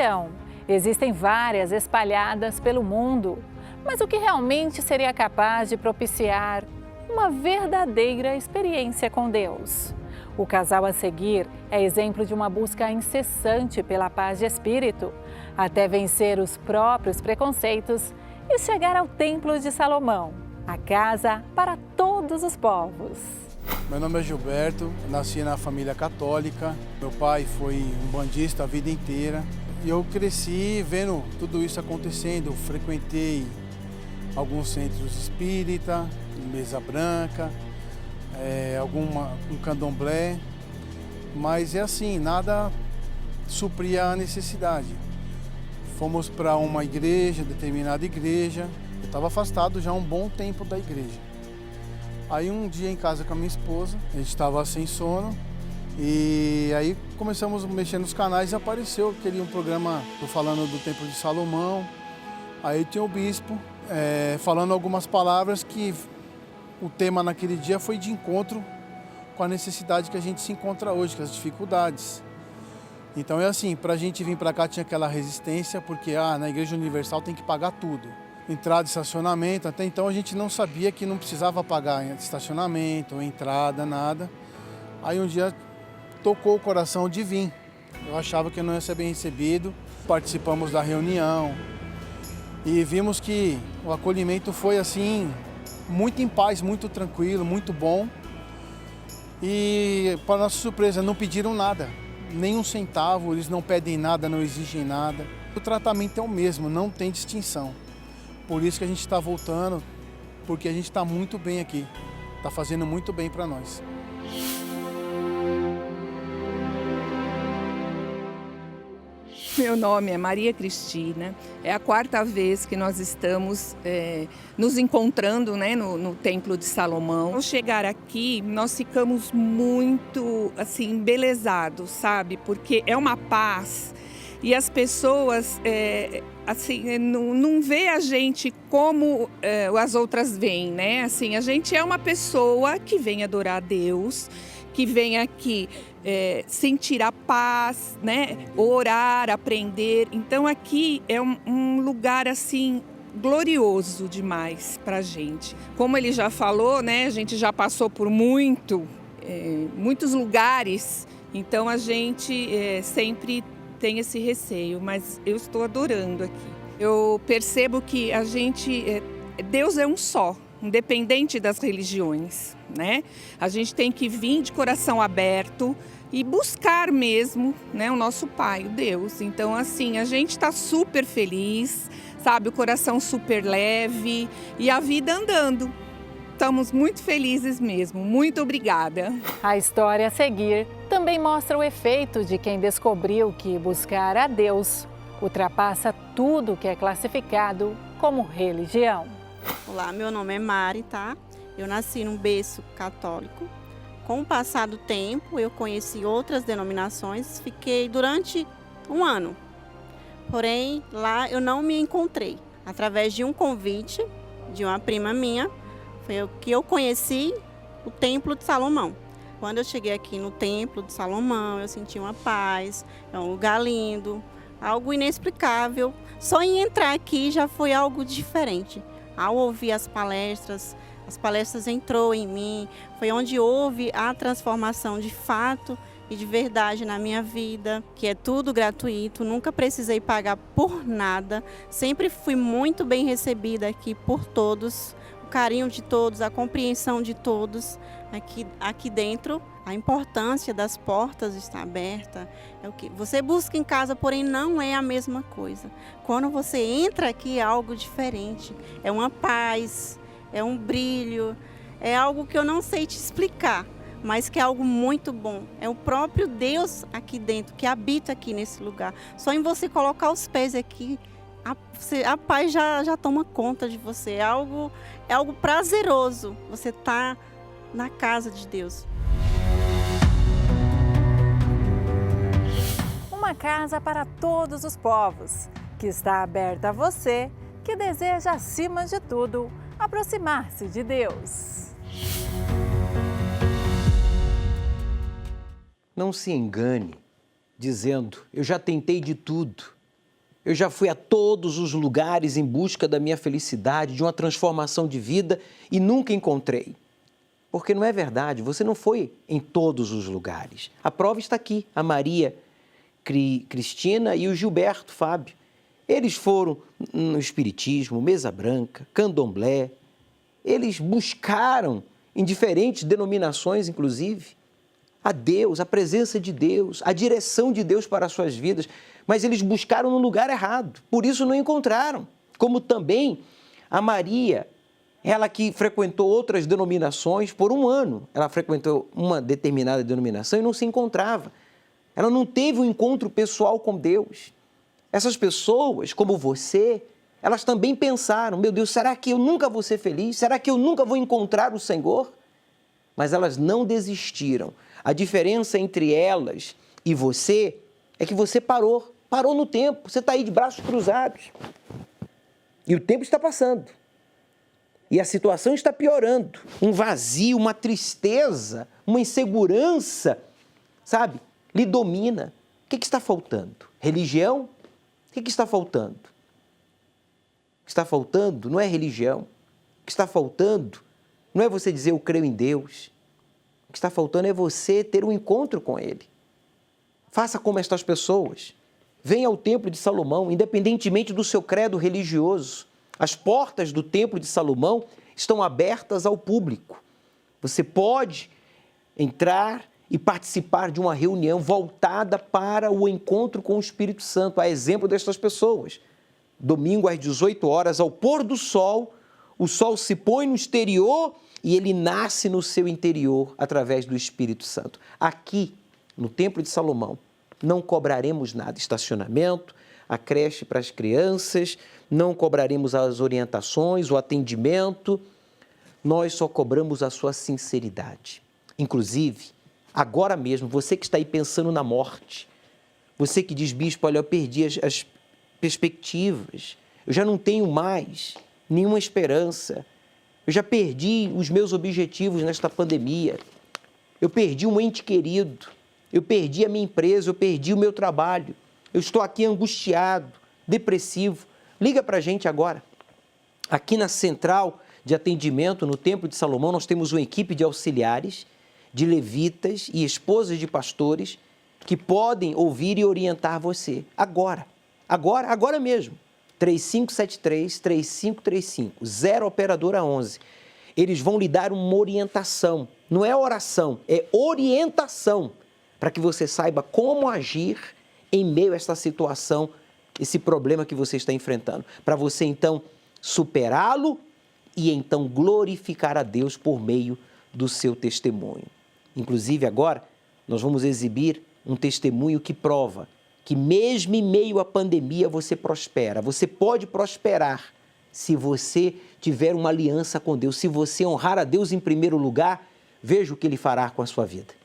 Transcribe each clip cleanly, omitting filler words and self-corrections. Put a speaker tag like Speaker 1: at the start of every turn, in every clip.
Speaker 1: religião. Existem várias espalhadas pelo mundo. Mas o que realmente seria capaz de propiciar uma verdadeira experiência com Deus? O casal a seguir é exemplo de uma busca incessante pela paz de espírito, até vencer os próprios preconceitos e chegar ao Templo de Salomão, a casa para todos os povos.
Speaker 2: Meu nome é Gilberto, nasci na família católica. Meu pai foi um bandista a vida inteira. E eu cresci vendo tudo isso acontecendo. Eu frequentei alguns centros espírita, mesa branca, um candomblé. Mas é assim, nada supria a necessidade. Fomos para uma igreja, determinada igreja. Eu estava afastado já há um bom tempo da igreja. Aí um dia em casa com a minha esposa, a gente estava sem sono e aí começamos a mexer nos canais e apareceu um programa falando do Templo de Salomão. Aí tinha o bispo falando algumas palavras que o tema naquele dia foi de encontro com a necessidade que a gente se encontra hoje, com as dificuldades. Então é assim, para a gente vir para cá tinha aquela resistência, porque na Igreja Universal tem que pagar tudo. Entrada, estacionamento, até então a gente não sabia que não precisava pagar estacionamento, entrada, nada. Aí um dia tocou o coração de vir. Eu achava que eu não ia ser bem recebido. Participamos da reunião e vimos que o acolhimento foi assim, muito em paz, muito tranquilo, muito bom. E para nossa surpresa, não pediram nada, nem um centavo, eles não pedem nada, não exigem nada. O tratamento é o mesmo, não tem distinção. Por isso que a gente está voltando, porque a gente está muito bem aqui, está fazendo muito bem para nós.
Speaker 3: Meu nome é Maria Cristina, é a 4ª vez que nós estamos nos encontrando, né, no Templo de Salomão. Ao chegar aqui, nós ficamos muito assim, embelezados, sabe? Porque é uma paz e as pessoas assim, não vê a gente como as outras veem, né? Assim, a gente é uma pessoa que vem adorar a Deus, que vem aqui sentir a paz, né? Orar, aprender. Então aqui é um lugar assim glorioso demais para a gente. Como ele já falou, né? A gente já passou por muitos lugares, então a gente sempre tem esse receio, mas eu estou adorando aqui. Eu percebo que Deus é um só, independente das religiões, né? A gente tem que vir de coração aberto e buscar mesmo, né, o nosso Pai, o Deus. Então, assim, a gente está super feliz, sabe? O coração super leve e a vida andando. Estamos muito felizes mesmo. Muito obrigada.
Speaker 1: A história a seguir também mostra o efeito de quem descobriu que buscar a Deus ultrapassa tudo que é classificado como religião.
Speaker 4: Olá, meu nome é Mari, tá? Eu nasci num berço católico. Com o passar do tempo, eu conheci outras denominações, fiquei durante um ano. Porém, lá eu não me encontrei. Através de um convite de uma prima minha, foi que eu conheci o Templo de Salomão. Quando eu cheguei aqui no Templo de Salomão, eu senti uma paz, é um lugar lindo, algo inexplicável. Só em entrar aqui já foi algo diferente. Ao ouvir as palestras entrou em mim, foi onde houve a transformação de fato e de verdade na minha vida, que é tudo gratuito, nunca precisei pagar por nada, sempre fui muito bem recebida aqui por todos, o carinho de todos, a compreensão de todos aqui dentro. A importância das portas está aberta, é o que você busca em casa, porém não é a mesma coisa. Quando você entra aqui é algo diferente, é uma paz, é um brilho, é algo que eu não sei te explicar, mas que é algo muito bom. É o próprio Deus aqui dentro, que habita aqui nesse lugar. Só em você colocar os pés aqui, a paz já toma conta de você. É algo prazeroso, você tá na casa de Deus.
Speaker 1: Uma casa para todos os povos, que está aberta a você, que deseja, acima de tudo, aproximar-se de Deus.
Speaker 5: Não se engane dizendo, eu já tentei de tudo Eu já fui a todos os lugares em busca da minha felicidade, de uma transformação de vida e nunca encontrei. Porque não é verdade, você não foi em todos os lugares. A prova está aqui, a Maria Cristina e o Gilberto Fábio. Eles foram no Espiritismo, Mesa Branca, Candomblé. Eles buscaram em diferentes denominações, inclusive, a Deus, a presença de Deus, a direção de Deus para as suas vidas. Mas eles buscaram no lugar errado, por isso não encontraram. Como também a Maria, ela que frequentou outras denominações por um ano, ela frequentou uma determinada denominação e não se encontrava. Ela não teve um encontro pessoal com Deus. Essas pessoas, como você, elas também pensaram, meu Deus, será que eu nunca vou ser feliz? Será que eu nunca vou encontrar o Senhor? Mas elas não desistiram. A diferença entre elas e você é que você parou no tempo, você está aí de braços cruzados. E o tempo está passando. E a situação está piorando. Um vazio, uma tristeza, uma insegurança, sabe, lhe domina. O que está faltando? Religião? O que está faltando? O que está faltando não é religião. O que está faltando não é você dizer eu creio em Deus. O que está faltando é você ter um encontro com Ele. Faça como estas pessoas. Venha ao Templo de Salomão, independentemente do seu credo religioso. As portas do Templo de Salomão estão abertas ao público. Você pode entrar e participar de uma reunião voltada para o encontro com o Espírito Santo, a exemplo destas pessoas. Domingo às 18 horas, ao pôr do sol, o sol se põe no exterior e ele nasce no seu interior através do Espírito Santo. Aqui, no Templo de Salomão, não cobraremos nada, estacionamento, a creche para as crianças, não cobraremos as orientações, o atendimento, nós só cobramos a sua sinceridade. Inclusive, agora mesmo, você que está aí pensando na morte, você que diz, bispo, olha, eu perdi as perspectivas, eu já não tenho mais nenhuma esperança, eu já perdi os meus objetivos nesta pandemia, eu perdi um ente querido, eu perdi a minha empresa, eu perdi o meu trabalho, eu estou aqui angustiado, depressivo. Liga para a gente agora. Aqui na central de atendimento, no Templo de Salomão, nós temos uma equipe de auxiliares, de levitas e esposas de pastores que podem ouvir e orientar você. Agora mesmo. 3573-3535, 0 operadora 11. Eles vão lhe dar uma orientação. Não é oração, é orientação, para que você saiba como agir em meio a esta situação, esse problema que você está enfrentando. Para você, então, superá-lo e, então, glorificar a Deus por meio do seu testemunho. Inclusive, agora, nós vamos exibir um testemunho que prova que mesmo em meio à pandemia você prospera. Você pode prosperar se você tiver uma aliança com Deus, se você honrar a Deus em primeiro lugar, veja o que Ele fará com a sua vida.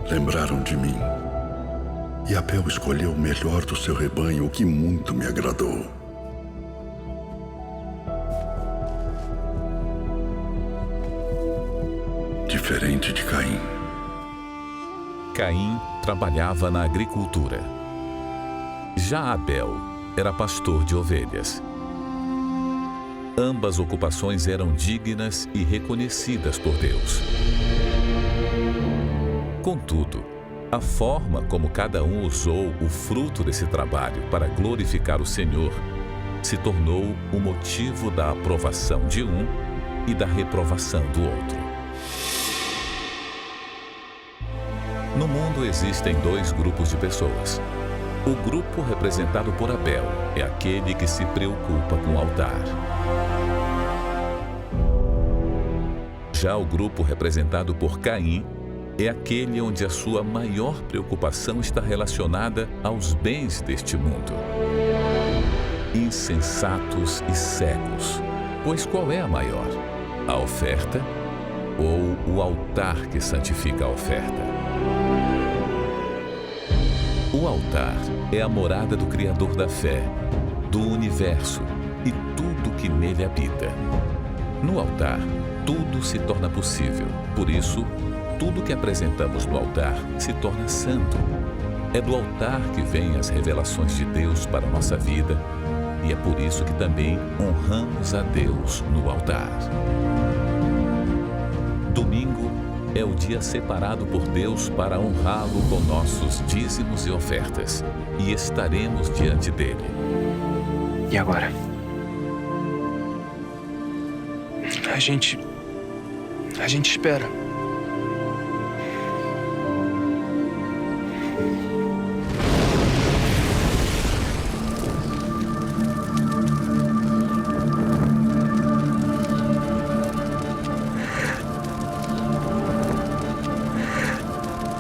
Speaker 6: Lembraram de mim. E Abel escolheu o melhor do seu rebanho, o que muito me agradou. Diferente de Caim.
Speaker 7: Caim trabalhava na agricultura. Já Abel era pastor de ovelhas. Ambas ocupações eram dignas e reconhecidas por Deus. Contudo, a forma como cada um usou o fruto desse trabalho para glorificar o Senhor se tornou o motivo da aprovação de um e da reprovação do outro. No mundo existem dois grupos de pessoas. O grupo representado por Abel é aquele que se preocupa com o altar. Já o grupo representado por Caim é aquele onde a sua maior preocupação está relacionada aos bens deste mundo. Insensatos e cegos, pois qual é a maior? A oferta ou o altar que santifica a oferta? O altar é a morada do Criador da fé, do universo e tudo que nele habita. No altar, tudo se torna possível. Por isso, tudo que apresentamos no altar se torna santo. É do altar que vêm as revelações de Deus para a nossa vida e é por isso que também honramos a Deus no altar. Domingo é o dia separado por Deus para honrá-lo com nossos dízimos e ofertas e estaremos diante dele.
Speaker 8: E agora? A gente espera.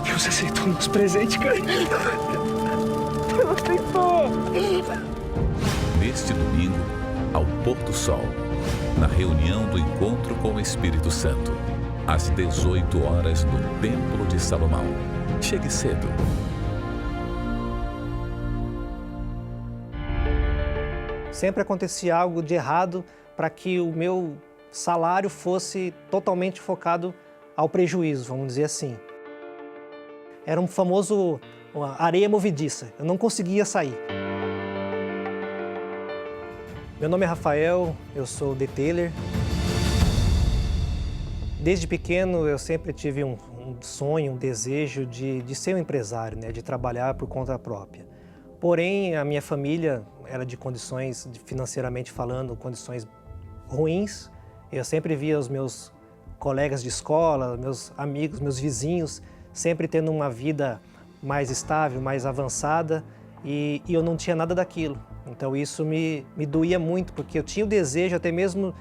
Speaker 8: Deus aceitou nosso presente, cara. Deus aceitou.
Speaker 7: Neste domingo, ao pôr do sol, na reunião do Encontro com o Espírito Santo, às 18 horas no Templo de Salomão. Chegue cedo.
Speaker 9: Sempre acontecia algo de errado para que o meu salário fosse totalmente focado ao prejuízo, vamos dizer assim. Era um famoso areia movediça, eu não conseguia sair. Meu nome é Rafael, eu sou detailer. Desde pequeno eu sempre tive um sonho, um desejo de ser um empresário, né, de trabalhar por conta própria. Porém, a minha família era de condições, financeiramente falando, condições ruins. Eu sempre via os meus colegas de escola, meus amigos, meus vizinhos, sempre tendo uma vida mais estável, mais avançada, e eu não tinha nada daquilo. Então isso me doía muito, porque eu tinha o desejo até mesmo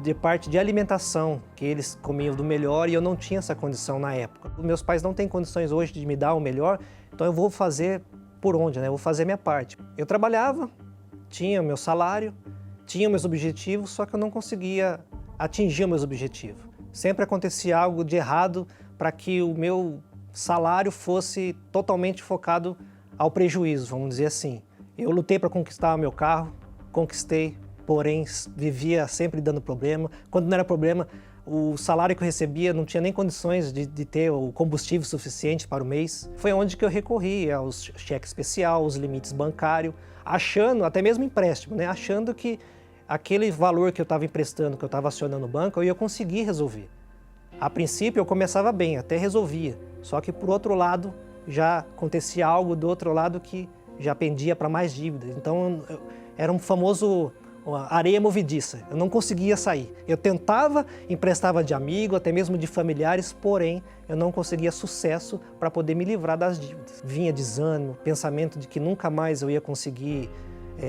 Speaker 9: de parte de alimentação, que eles comiam do melhor e eu não tinha essa condição na época. Os meus pais não têm condições hoje de me dar o melhor, então eu vou fazer por onde, né? Eu vou fazer a minha parte. Eu trabalhava, tinha o meu salário, tinha meus objetivos, só que eu não conseguia atingir os meus objetivos. Sempre acontecia algo de errado para que o meu salário fosse totalmente focado ao prejuízo, vamos dizer assim. Eu lutei para conquistar o meu carro, conquistei, porém vivia sempre dando problema. Quando não era problema, o salário que eu recebia não tinha nem condições de ter o combustível suficiente para o mês. Foi onde que eu recorri aos cheques especial, os limites bancários, achando, até mesmo empréstimo, né? Achando que aquele valor que eu estava emprestando, que eu estava acionando o banco, eu ia conseguir resolver. A princípio eu começava bem, até resolvia. Só que por outro lado, já acontecia algo do outro lado que já pendia para mais dívidas. Então era um famoso areia movediça, eu não conseguia sair. Eu tentava, emprestava de amigo, até mesmo de familiares, porém eu não conseguia sucesso para poder me livrar das dívidas. Vinha desânimo, pensamento de que nunca mais eu ia conseguir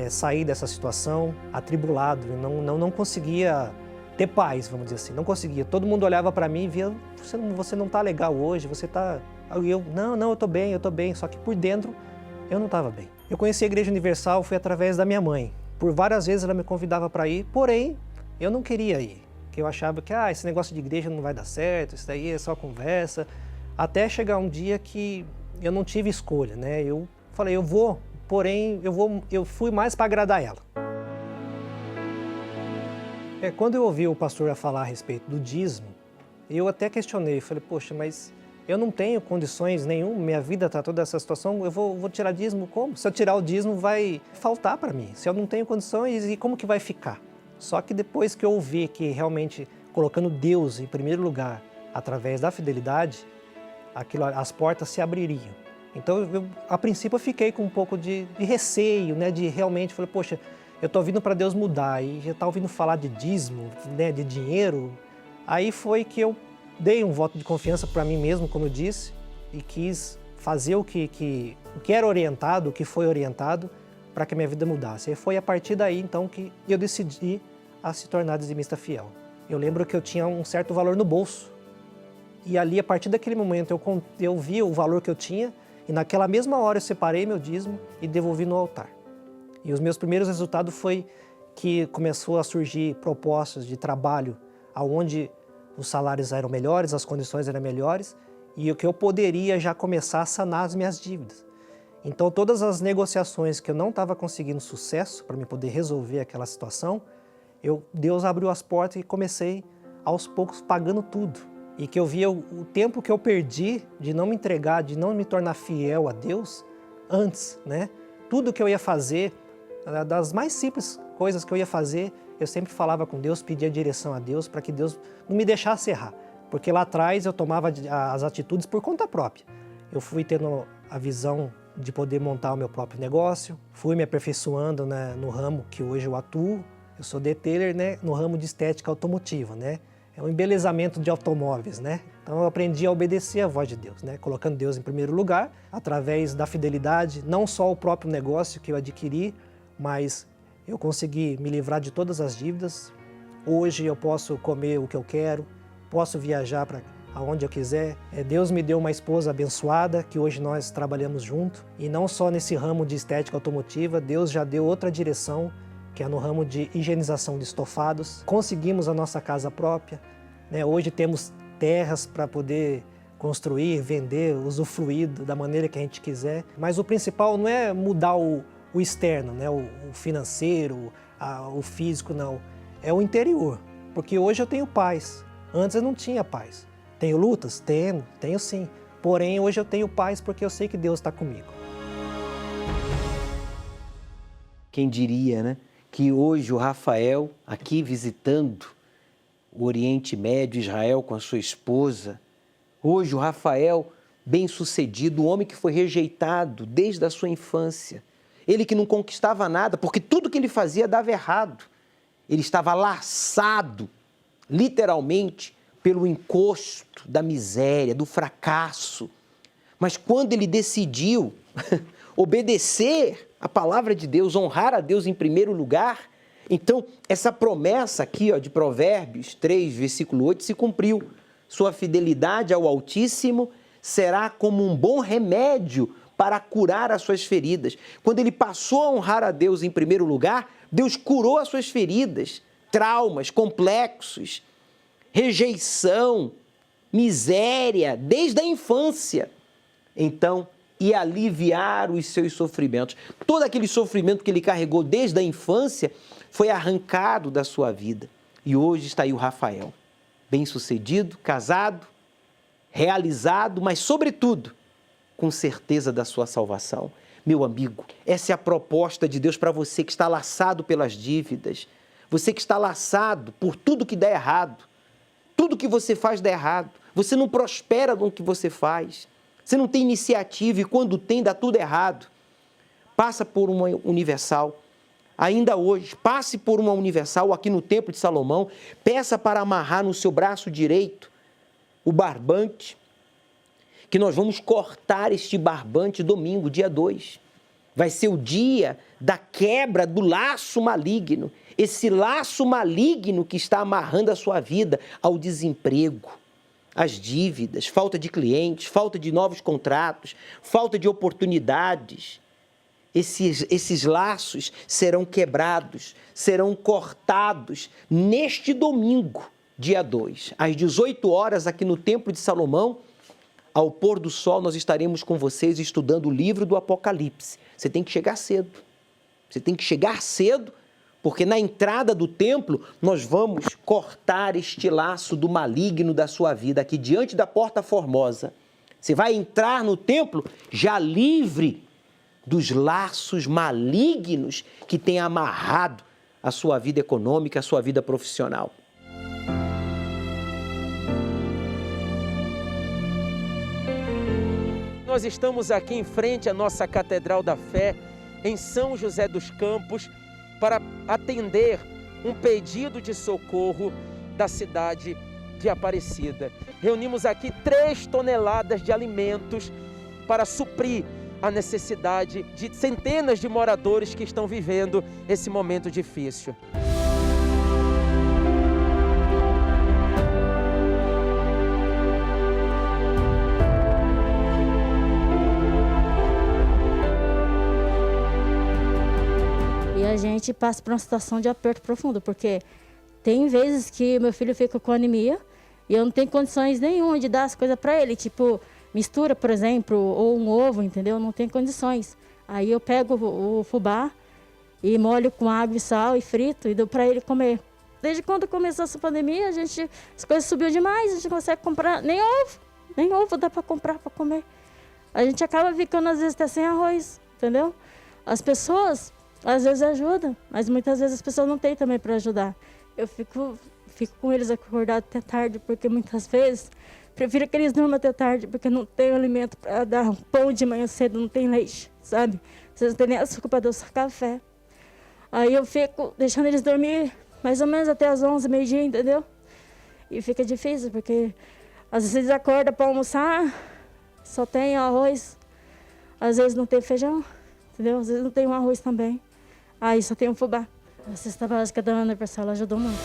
Speaker 9: sair dessa situação, atribulado, eu não conseguia ter paz, vamos dizer assim, não conseguia. Todo mundo olhava para mim e via, você não está legal hoje, você está... Eu estou bem, só que por dentro eu não estava bem. Eu conheci a Igreja Universal, foi através da minha mãe. Por várias vezes ela me convidava para ir, porém eu não queria ir. Porque eu achava que esse negócio de igreja não vai dar certo, isso daí é só conversa. Até chegar um dia que eu não tive escolha, né? Eu falei, eu vou, porém eu fui mais para agradar ela. Quando eu ouvi o pastor falar a respeito do dízimo, eu até questionei, falei, poxa, mas eu não tenho condições nenhuma, minha vida está toda essa situação, eu vou tirar dízimo como? Se eu tirar o dízimo vai faltar para mim, se eu não tenho condições, e como que vai ficar? Só que depois que eu ouvi que realmente colocando Deus em primeiro lugar, através da fidelidade, as portas se abririam. Então, a princípio eu fiquei com um pouco de receio, né, de realmente, falei, poxa, eu estou ouvindo para Deus mudar e já está ouvindo falar de dízimo, né, de dinheiro. Aí foi que eu dei um voto de confiança para mim mesmo, como eu disse, e quis fazer o que era orientado, o que foi orientado, para que a minha vida mudasse. E foi a partir daí, então, que eu decidi a se tornar dizimista fiel. Eu lembro que eu tinha um certo valor no bolso. E ali, a partir daquele momento, eu vi o valor que eu tinha, e naquela mesma hora eu separei meu dízimo e devolvi no altar. E os meus primeiros resultados foi que começou a surgir propostas de trabalho onde os salários eram melhores, as condições eram melhores, e o que eu poderia já começar a sanar as minhas dívidas. Então, todas as negociações que eu não estava conseguindo sucesso para me poder resolver aquela situação, Deus abriu as portas e comecei, aos poucos, pagando tudo. E que eu via o tempo que eu perdi de não me entregar, de não me tornar fiel a Deus antes, né? Tudo que eu ia fazer, das mais simples coisas que eu ia fazer, eu sempre falava com Deus, pedia direção a Deus para que Deus não me deixasse errar. Porque lá atrás eu tomava as atitudes por conta própria. Eu fui tendo a visão de poder montar o meu próprio negócio, fui me aperfeiçoando, né, no ramo que hoje eu atuo. Eu sou detailer, né, no ramo de estética automotiva, né? É um embelezamento de automóveis, né? Então eu aprendi a obedecer à voz de Deus, né? Colocando Deus em primeiro lugar, através da fidelidade, não só o próprio negócio que eu adquiri, mas eu consegui me livrar de todas as dívidas. Hoje eu posso comer o que eu quero, posso viajar para aonde eu quiser. Deus me deu uma esposa abençoada, que hoje nós trabalhamos junto. E não só nesse ramo de estética automotiva, Deus já deu outra direção, que é no ramo de higienização de estofados. Conseguimos a nossa casa própria, né? Hoje temos terras para poder construir, vender, usufruir da maneira que a gente quiser. Mas o principal não é mudar o externo, né? O financeiro, o físico, não. É o interior, porque hoje eu tenho paz. Antes eu não tinha paz. Tenho lutas? Tenho sim. Porém, hoje eu tenho paz porque eu sei que Deus está comigo.
Speaker 5: Quem diria, né? Que hoje o Rafael, aqui visitando o Oriente Médio, Israel, com a sua esposa, hoje o Rafael, bem-sucedido, o homem que foi rejeitado desde a sua infância, ele que não conquistava nada, porque tudo que ele fazia dava errado. Ele estava laçado, literalmente, pelo encosto da miséria, do fracasso. Mas quando ele decidiu obedecer a palavra de Deus, honrar a Deus em primeiro lugar, então essa promessa aqui, ó, de Provérbios 3, versículo 8, se cumpriu. Sua fidelidade ao Altíssimo será como um bom remédio para curar as suas feridas. Quando ele passou a honrar a Deus em primeiro lugar, Deus curou as suas feridas, traumas, complexos, rejeição, miséria, desde a infância. Então, e aliviar os seus sofrimentos. Todo aquele sofrimento que ele carregou desde a infância foi arrancado da sua vida. E hoje está aí o Rafael, bem-sucedido, casado, realizado, mas, sobretudo, com certeza da sua salvação. Meu amigo, essa é a proposta de Deus para você que está laçado pelas dívidas, você que está laçado por tudo que dá errado, tudo que você faz dá errado, você não prospera no que você faz, você não tem iniciativa e quando tem dá tudo errado. Passa por uma Universal, ainda hoje, passe por uma Universal aqui no Templo de Salomão, peça para amarrar no seu braço direito o barbante, que nós vamos cortar este barbante domingo, dia 2. Vai ser o dia da quebra do laço maligno, esse laço maligno que está amarrando a sua vida ao desemprego, às dívidas, falta de clientes, falta de novos contratos, falta de oportunidades. Esses laços serão quebrados, serão cortados neste domingo, dia 2, às 18 horas, aqui no Templo de Salomão. Ao pôr do sol, nós estaremos com vocês estudando o livro do Apocalipse. Você tem que chegar cedo. Você tem que chegar cedo, porque na entrada do templo nós vamos cortar este laço do maligno da sua vida, aqui diante da porta formosa. Você vai entrar no templo já livre dos laços malignos que têm amarrado a sua vida econômica, a sua vida profissional. Nós estamos aqui em frente à nossa Catedral da Fé, em São José dos Campos, para atender um pedido de socorro da cidade de Aparecida. Reunimos aqui 3 toneladas de alimentos para suprir a necessidade de centenas de moradores que estão vivendo esse momento difícil.
Speaker 10: A gente passa por uma situação de aperto profundo, porque tem vezes que meu filho fica com anemia e eu não tenho condições nenhuma de dar as coisas para ele. Tipo, mistura, por exemplo, ou um ovo, entendeu? Não tem condições. Aí eu pego o fubá e molho com água e sal e frito e dou para ele comer. Desde quando começou essa pandemia, as coisas subiu demais, a gente não consegue comprar nem ovo dá para comprar para comer. A gente acaba ficando às vezes até sem arroz, entendeu? As pessoas às vezes ajudam, mas muitas vezes as pessoas não têm também para ajudar. Eu fico com eles acordados até tarde, porque muitas vezes prefiro que eles durmam até tarde, porque não tem alimento para dar pão de manhã cedo, não tem leite, sabe? Vocês não têm nem açúcar para adoçar café. Aí eu fico deixando eles dormir mais ou menos até as 11, meio-dia, entendeu? E fica difícil, porque às vezes eles acordam para almoçar, só tem arroz, às vezes não tem feijão, entendeu? Às vezes não tem um arroz também. Aí só tem um fubá. A cesta básica da Universal ajudou muito.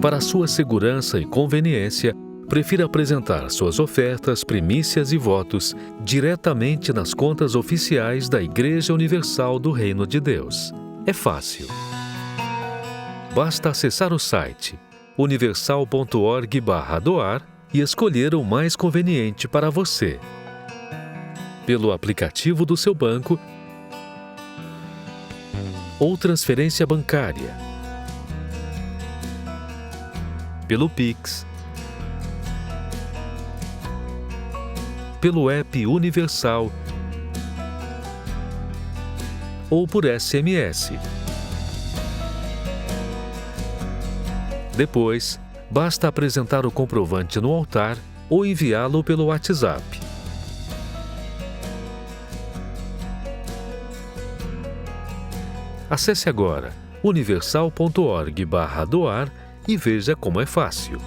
Speaker 11: Para sua segurança e conveniência, prefira apresentar suas ofertas, primícias e votos diretamente nas contas oficiais da Igreja Universal do Reino de Deus. É fácil. Basta acessar o site universal.org/doar e escolher o mais conveniente para você. Pelo aplicativo do seu banco ou transferência bancária. Pelo Pix, pelo app Universal ou por SMS. Depois, basta apresentar o comprovante no altar ou enviá-lo pelo WhatsApp. Acesse agora universal.org/doar e veja como é fácil.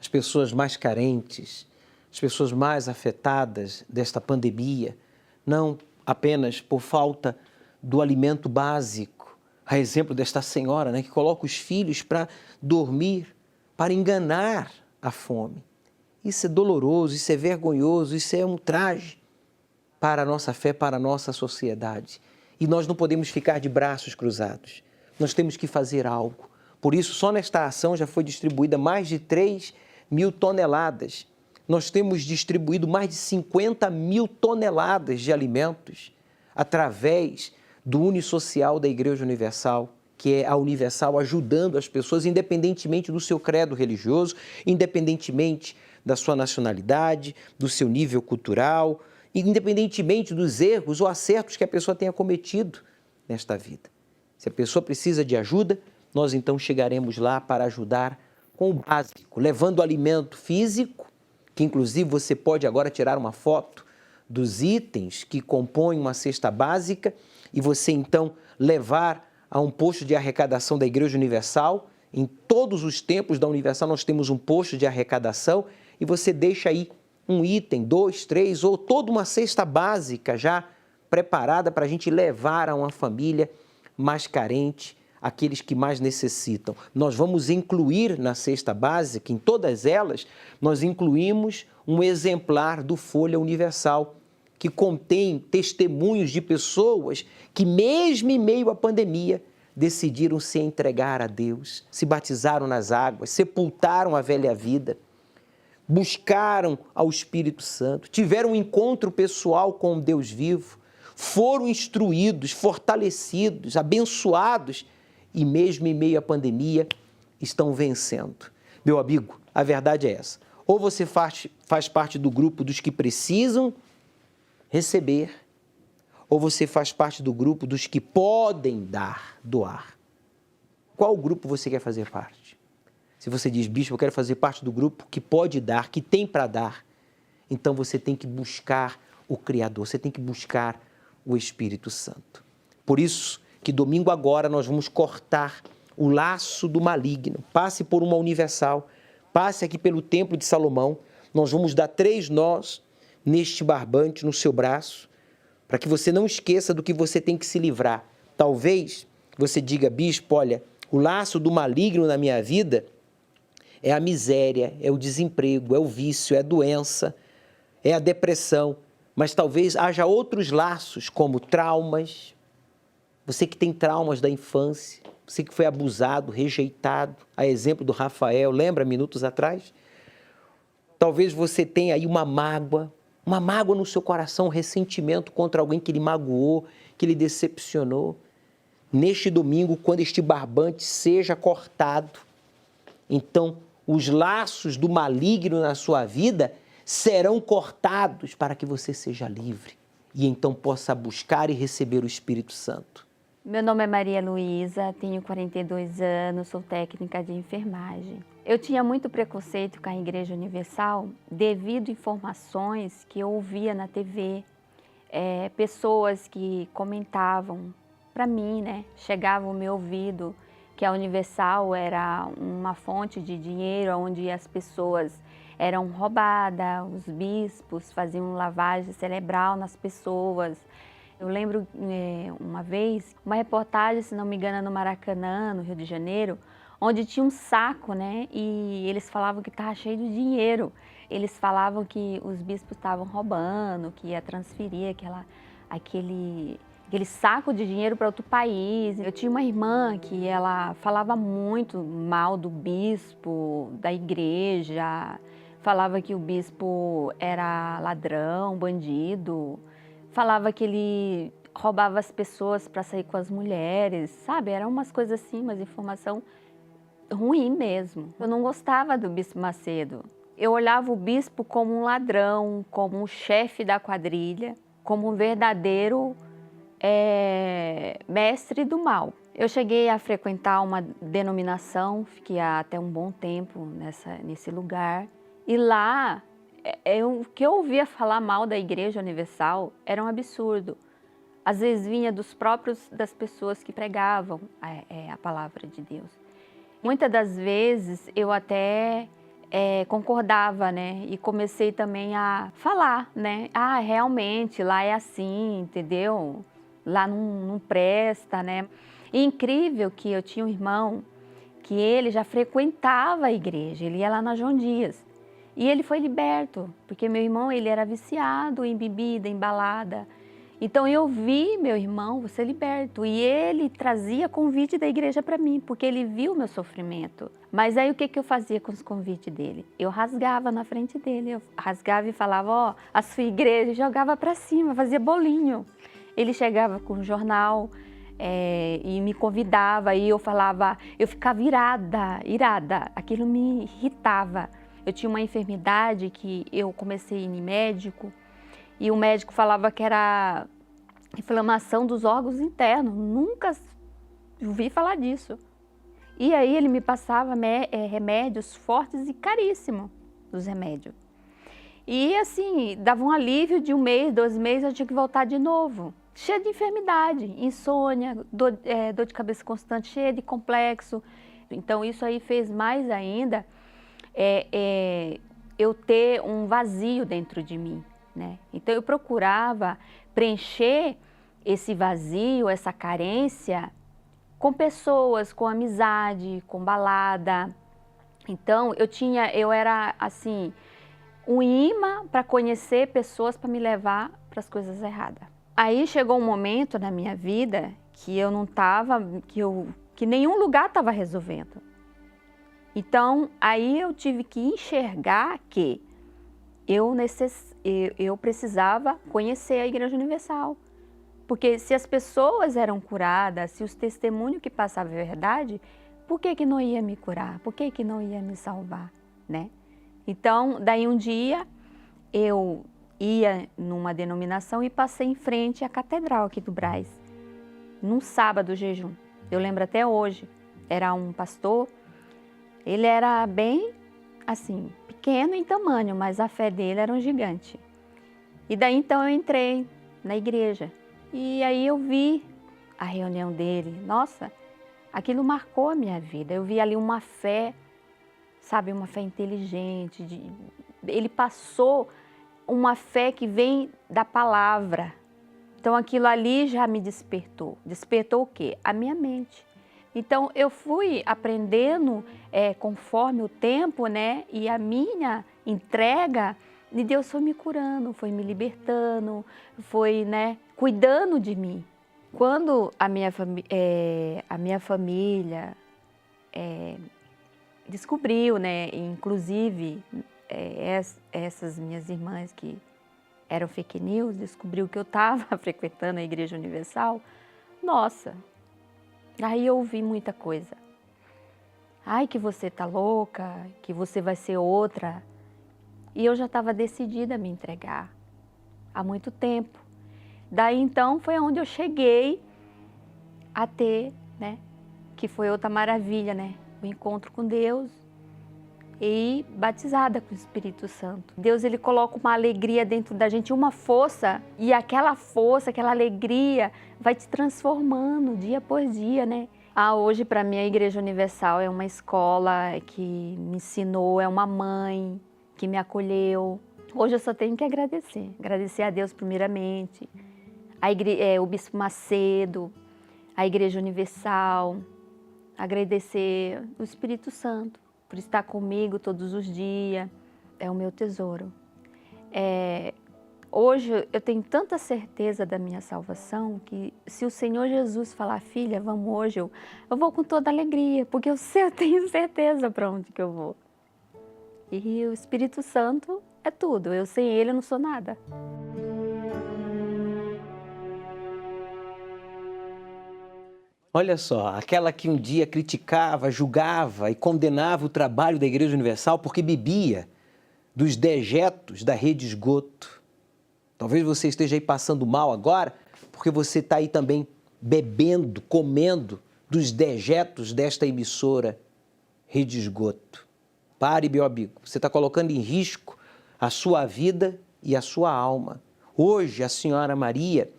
Speaker 5: As pessoas mais carentes, as pessoas mais afetadas desta pandemia, não apenas por falta do alimento básico, a exemplo desta senhora, né, que coloca os filhos para dormir, para enganar a fome. Isso é doloroso, isso é vergonhoso, isso é um traje para a nossa fé, para a nossa sociedade. E nós não podemos ficar de braços cruzados. Nós temos que fazer algo. Por isso, só nesta ação já foi distribuída mais de 3.000 toneladas. Nós temos distribuído mais de 50.000 toneladas de alimentos através do Unisocial da Igreja Universal, que é a Universal ajudando as pessoas, independentemente do seu credo religioso, independentemente da sua nacionalidade, do seu nível cultural, independentemente dos erros ou acertos que a pessoa tenha cometido nesta vida. Se a pessoa precisa de ajuda, nós então chegaremos lá para ajudar com o básico, levando alimento físico, que inclusive você pode agora tirar uma foto dos itens que compõem uma cesta básica e você então levar a um posto de arrecadação da Igreja Universal. Em todos os templos da Universal nós temos um posto de arrecadação e você deixa aí um item, 2, 3 ou toda uma cesta básica já preparada para a gente levar a uma família mais carente, aqueles que mais necessitam. Nós vamos incluir na cesta básica, em todas elas, nós incluímos um exemplar do Folha Universal, que contém testemunhos de pessoas que, mesmo em meio à pandemia, decidiram se entregar a Deus, se batizaram nas águas, sepultaram a velha vida, buscaram ao Espírito Santo, tiveram um encontro pessoal com o Deus vivo, foram instruídos, fortalecidos, abençoados e mesmo em meio à pandemia estão vencendo. Meu amigo, a verdade é essa. Ou você faz parte do grupo dos que precisam receber, ou você faz parte do grupo dos que podem doar. Qual grupo você quer fazer parte? Se você diz, bispo, eu quero fazer parte do grupo que pode dar, que tem para dar, então você tem que buscar o Criador, você tem que buscar o Espírito Santo. Por isso que domingo agora nós vamos cortar o laço do maligno. Passe por uma Universal, passe aqui pelo Templo de Salomão, nós vamos dar 3 nós neste barbante no seu braço, para que você não esqueça do que você tem que se livrar. Talvez você diga, bispo, olha, o laço do maligno na minha vida é a miséria, é o desemprego, é o vício, é a doença, é a depressão. Mas talvez haja outros laços, como traumas. Você que tem traumas da infância, você que foi abusado, rejeitado, a exemplo do Rafael, lembra minutos atrás? Talvez você tenha aí uma mágoa no seu coração, um ressentimento contra alguém que lhe magoou, que lhe decepcionou. Neste domingo, quando este barbante seja cortado, então os laços do maligno na sua vida serão cortados para que você seja livre e então possa buscar e receber o Espírito Santo.
Speaker 12: Meu nome é Maria Luísa, tenho 42 anos, sou técnica de enfermagem. Eu tinha muito preconceito com a Igreja Universal devido a informações que eu ouvia na TV, pessoas que comentavam para mim, né? Chegava ao meu ouvido que a Universal era uma fonte de dinheiro onde as pessoas eram roubadas, os bispos faziam lavagem cerebral nas pessoas. Eu lembro uma vez, uma reportagem, se não me engano, no Maracanã, no Rio de Janeiro, onde tinha um saco, né? E eles falavam que estava cheio de dinheiro. Eles falavam que os bispos estavam roubando, que ia transferir aquele saco de dinheiro para outro país. Eu tinha uma irmã que ela falava muito mal do bispo, da igreja, falava que o bispo era ladrão, bandido, falava que ele roubava as pessoas para sair com as mulheres, sabe? Eram umas coisas assim, mas informação ruim mesmo. Eu não gostava do Bispo Macedo. Eu olhava o bispo como um ladrão, como um chefe da quadrilha, como um verdadeiro mestre do mal. Eu cheguei a frequentar uma denominação, fiquei até um bom tempo nesse lugar. E lá, o que eu ouvia falar mal da Igreja Universal era um absurdo. Às vezes vinha das pessoas que pregavam a palavra de Deus. Muitas das vezes eu até concordava, né? E comecei também a falar, né? Ah, realmente, lá é assim, entendeu? Lá não presta, né? E incrível que eu tinha um irmão que ele já frequentava a igreja, ele ia lá na João Dias. E ele foi liberto, porque meu irmão ele era viciado em bebida, em balada. Então eu vi meu irmão ser liberto e ele trazia convite da igreja para mim, porque ele viu o meu sofrimento. Mas aí o que eu fazia com os convites dele? Eu rasgava na frente dele, eu rasgava e falava, ó, a sua igreja, jogava para cima, fazia bolinho. Ele chegava com um jornal e me convidava e eu falava, eu ficava irada, aquilo me irritava. Eu tinha uma enfermidade que eu comecei a ir em médico e o médico falava que era inflamação dos órgãos internos. Nunca ouvi falar disso. E aí ele me passava remédios fortes e caríssimos, os remédios. E assim, dava um alívio de 1 mês, 2 meses, eu tinha que voltar de novo. Cheia de enfermidade, insônia, dor de cabeça constante, cheia de complexo. Então isso aí fez mais ainda eu ter um vazio dentro de mim, né? Então eu procurava preencher esse vazio, essa carência com pessoas, com amizade, com balada. Então eu era assim um imã para conhecer pessoas para me levar para as coisas erradas. Aí chegou um momento na minha vida que eu não estava, que nenhum lugar estava resolvendo. Então, aí eu tive que enxergar que eu precisava conhecer a Igreja Universal. Porque se as pessoas eram curadas, se os testemunhos que passavam a verdade, por que não ia me curar? Por que não ia me salvar, né? Então, daí um dia, eu ia numa denominação e passei em frente à catedral aqui do Brás, num sábado jejum. Eu lembro até hoje, era um pastor. Ele era bem, assim, pequeno em tamanho, mas a fé dele era um gigante. E daí então eu entrei na igreja. E aí eu vi a reunião dele. Nossa, aquilo marcou a minha vida. Eu vi ali uma fé, sabe, uma fé inteligente. Ele passou uma fé que vem da palavra. Então aquilo ali já me despertou. Despertou o quê? A minha mente. Então, eu fui aprendendo conforme o tempo, né? E a minha entrega E Deus foi me curando, foi me libertando, foi, né, cuidando de mim. Quando a minha família descobriu, né, inclusive essas minhas irmãs que eram fake news, descobriu que eu estava frequentando a Igreja Universal, nossa, aí eu ouvi muita coisa. Ai, que você tá louca, que você vai ser outra. E eu já estava decidida a me entregar há muito tempo. Daí então foi onde eu cheguei a ter, né, que foi outra maravilha, né, o encontro com Deus e batizada com o Espírito Santo. Deus, ele coloca uma alegria dentro da gente, uma força, e aquela força, aquela alegria vai te transformando dia por dia, né? Hoje para mim a Igreja Universal é uma escola que me ensinou, é uma mãe que me acolheu. Hoje eu só tenho que agradecer a Deus primeiramente, o Bispo Macedo, a Igreja Universal, agradecer o Espírito Santo por estar comigo todos os dias, é o meu tesouro. Hoje eu tenho tanta certeza da minha salvação que se o Senhor Jesus falar, filha, vamos hoje, eu vou com toda alegria, porque eu tenho certeza para onde que eu vou. E o Espírito Santo é tudo, eu sem ele eu não sou nada.
Speaker 5: Olha só, aquela que um dia criticava, julgava e condenava o trabalho da Igreja Universal porque bebia dos dejetos da rede de esgoto. Talvez você esteja aí passando mal agora porque você está aí também bebendo, comendo dos dejetos desta emissora rede de esgoto. Pare, meu amigo, você está colocando em risco a sua vida e a sua alma. Hoje, a senhora Maria,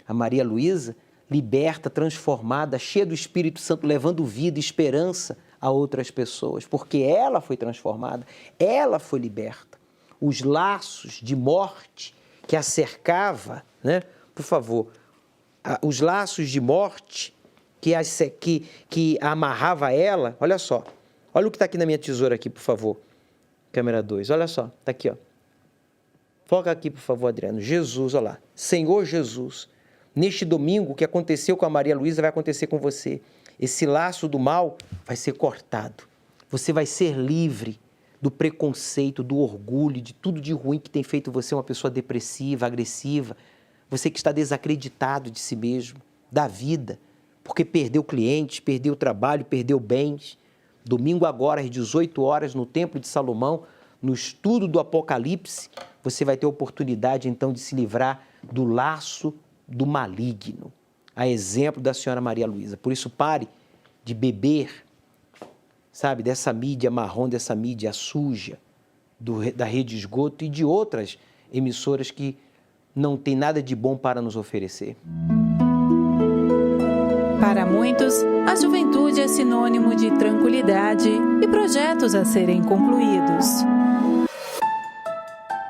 Speaker 5: a Maria Luísa, liberta, transformada, cheia do Espírito Santo, levando vida e esperança a outras pessoas, porque ela foi transformada, ela foi liberta. Os laços de morte que a cercava, né? Por favor, os laços de morte que amarrava ela, olha só, olha o que está aqui na minha tesoura aqui, por favor, câmera 2, olha só, está aqui, ó. Foca aqui, por favor, Adriano. Jesus, olha lá, Senhor Jesus, neste domingo, o que aconteceu com a Maria Luísa vai acontecer com você. Esse laço do mal vai ser cortado. Você vai ser livre do preconceito, do orgulho, de tudo de ruim que tem feito você uma pessoa depressiva, agressiva. Você que está desacreditado de si mesmo, da vida, porque perdeu clientes, perdeu trabalho, perdeu bens. Domingo agora, às 18 horas, no Templo de Salomão, no estudo do Apocalipse, você vai ter a oportunidade, então, de se livrar do laço do maligno, a exemplo da senhora Maria Luísa. Por isso, pare de beber, sabe, dessa mídia marrom, dessa mídia suja, da rede de esgoto e de outras emissoras que não tem nada de bom para nos oferecer.
Speaker 1: Para muitos, a juventude é sinônimo de tranquilidade e projetos a serem concluídos.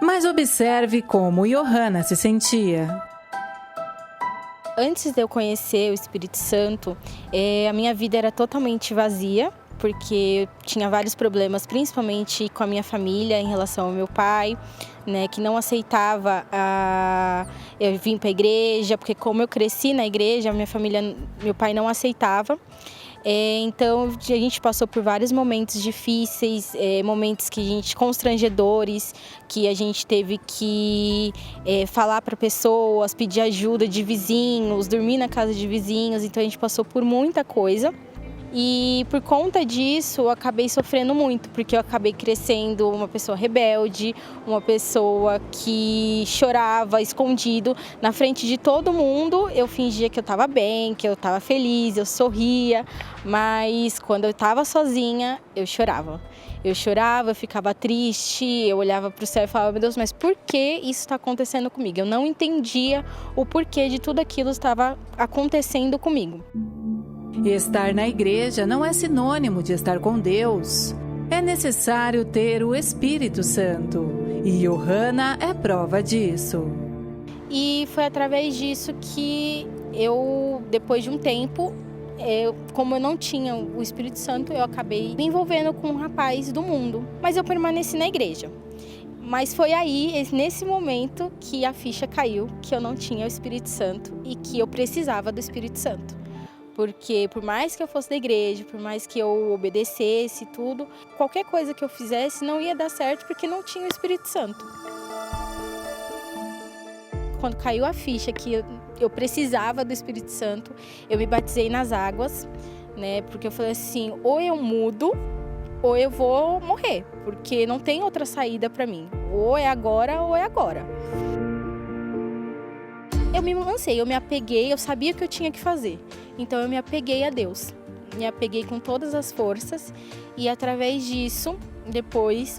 Speaker 1: Mas observe como Johanna se sentia.
Speaker 13: Antes de eu conhecer o Espírito Santo, a minha vida era totalmente vazia, porque eu tinha vários problemas, principalmente com a minha família, em relação ao meu pai, né, que não aceitava eu vir para a igreja, porque como eu cresci na igreja, minha família, meu pai não aceitava. Então a gente passou por vários momentos difíceis, momentos constrangedores, que a gente teve que falar para pessoas, pedir ajuda de vizinhos, dormir na casa de vizinhos, então a gente passou por muita coisa. E por conta disso eu acabei sofrendo muito, porque eu acabei crescendo uma pessoa rebelde, uma pessoa que chorava escondido na frente de todo mundo. Eu fingia que eu estava bem, que eu estava feliz, eu sorria, mas quando eu estava sozinha eu chorava. Eu chorava, eu ficava triste, eu olhava para o céu e falava, meu Deus, mas por que isso está acontecendo comigo? Eu não entendia o porquê de tudo aquilo estava acontecendo comigo.
Speaker 1: Estar na igreja não é sinônimo de estar com Deus. É necessário ter o Espírito Santo. E Johanna é prova disso.
Speaker 13: E foi através disso que eu, depois de um tempo, como eu não tinha o Espírito Santo, eu acabei me envolvendo com um rapaz do mundo. Mas eu permaneci na igreja. Mas foi aí, nesse momento, que a ficha caiu, que eu não tinha o Espírito Santo e que eu precisava do Espírito Santo. Porque por mais que eu fosse da igreja, por mais que eu obedecesse tudo, qualquer coisa que eu fizesse não ia dar certo porque não tinha o Espírito Santo. Quando caiu a ficha que eu precisava do Espírito Santo, eu me batizei nas águas, né? Porque eu falei assim, ou eu mudo ou eu vou morrer, porque não tem outra saída para mim. Ou é agora ou é agora. Eu me lancei, eu me apeguei, eu sabia o que eu tinha que fazer. Então eu me apeguei a Deus. Me apeguei com todas as forças e através disso,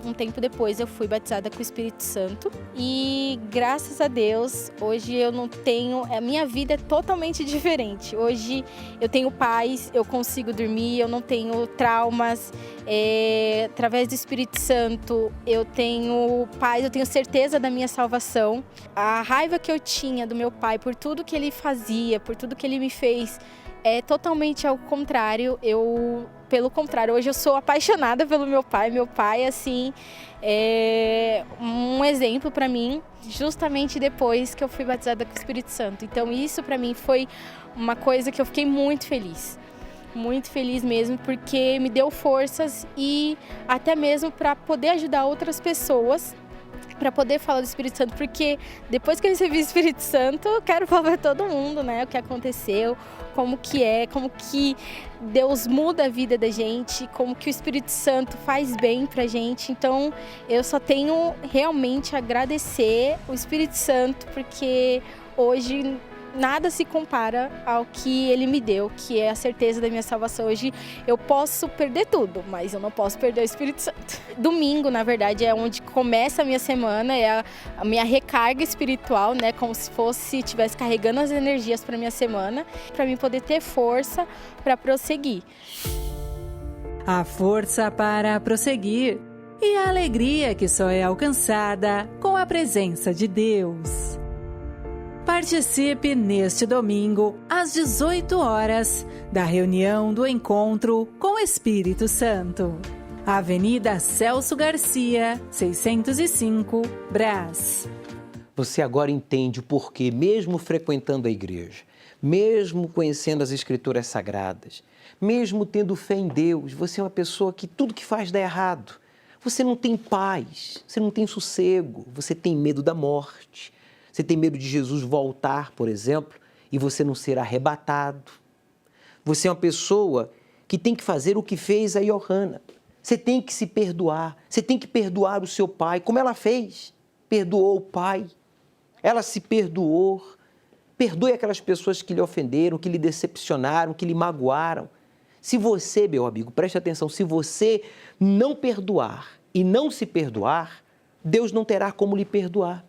Speaker 13: um tempo depois, eu fui batizada com o Espírito Santo. E graças a Deus, hoje eu não tenho... A minha vida é totalmente diferente. Hoje eu tenho paz, eu consigo dormir, eu não tenho traumas. Através do Espírito Santo, eu tenho paz, eu tenho certeza da minha salvação. A raiva que eu tinha do meu pai por tudo que ele fazia, por tudo que ele me fez, é totalmente ao contrário. Pelo contrário, hoje eu sou apaixonada pelo meu pai. Meu pai, assim, é um exemplo para mim, justamente depois que eu fui batizada com o Espírito Santo. Então isso para mim foi uma coisa que eu fiquei muito feliz mesmo, porque me deu forças e até mesmo para poder ajudar outras pessoas, para poder falar do Espírito Santo, porque depois que eu recebi o Espírito Santo, eu quero falar para todo mundo, né, o que aconteceu, como que Deus muda a vida da gente, como que o Espírito Santo faz bem pra gente. Então, eu só tenho realmente a agradecer o Espírito Santo, porque hoje nada se compara ao que ele me deu, que é a certeza da minha salvação. Hoje eu posso perder tudo, mas eu não posso perder o Espírito Santo. Domingo, na verdade, é onde começa a minha semana, é a minha recarga espiritual, né? Como se estivesse carregando as energias para minha semana, para mim poder ter força para prosseguir.
Speaker 1: A força para prosseguir e a alegria que só é alcançada com a presença de Deus. Participe neste domingo, às 18 horas, da reunião do Encontro com o Espírito Santo. Avenida Celso Garcia, 605, Brás.
Speaker 5: Você agora entende o porquê, mesmo frequentando a igreja, mesmo conhecendo as Escrituras Sagradas, mesmo tendo fé em Deus, você é uma pessoa que tudo que faz dá errado. Você não tem paz, você não tem sossego, você tem medo da morte. Você tem medo de Jesus voltar, por exemplo, e você não ser arrebatado. Você é uma pessoa que tem que fazer o que fez a Johanna. Você tem que se perdoar. Você tem que perdoar o seu pai, como ela fez. Perdoou o pai. Ela se perdoou. Perdoe aquelas pessoas que lhe ofenderam, que lhe decepcionaram, que lhe magoaram. Se você, meu amigo, preste atenção, se você não perdoar e não se perdoar, Deus não terá como lhe perdoar.